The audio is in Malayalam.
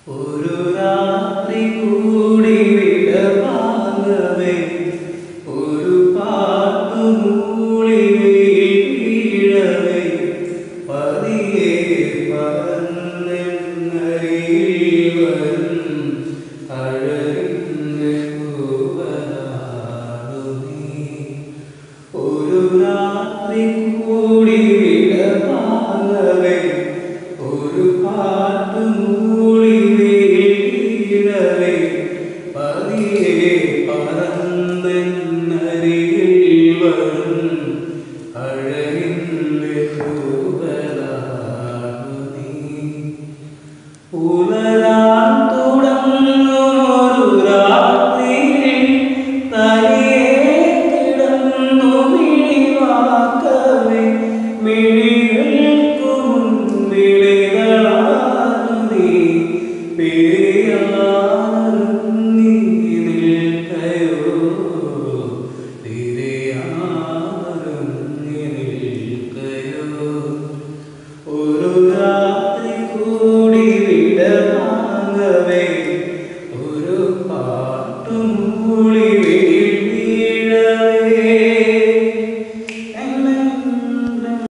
ഒരു രാത്രി കൂടി വിടവാങ്ങവേ ഒരു പാട്ടുമൂളി വീഴവേ പതിയെ പറന്നരികിൽ വരും അഴകിൻ്റെ പൂവനാടു നീ. ഒരു രാത്രി കൂടി വിടവാങ്ങവേ ഒരു പാട്ടുമൂളി വീഴവേ പതിയെ പറന്നരികിൽ വരും അഴകിൻ്റെ പൂവനാടു നീ. പുലരാൻ തുടങ്ങുമൊരു രാത്രിയിൽ തനിയെ കിടന്നു മിഴിവാക്കവേ മിഴികൾക്കു മുൻപിളികളാണു നീ. പിരിയാനൊരുങ്ങി നിൽക്കയോ തിരയാനൊരുങ്ങി നിൽക്കയോ. ഒരു രാത്രി കൂടി വിടവാങ്ങവേ ഒരു പാട്ടുമൂളി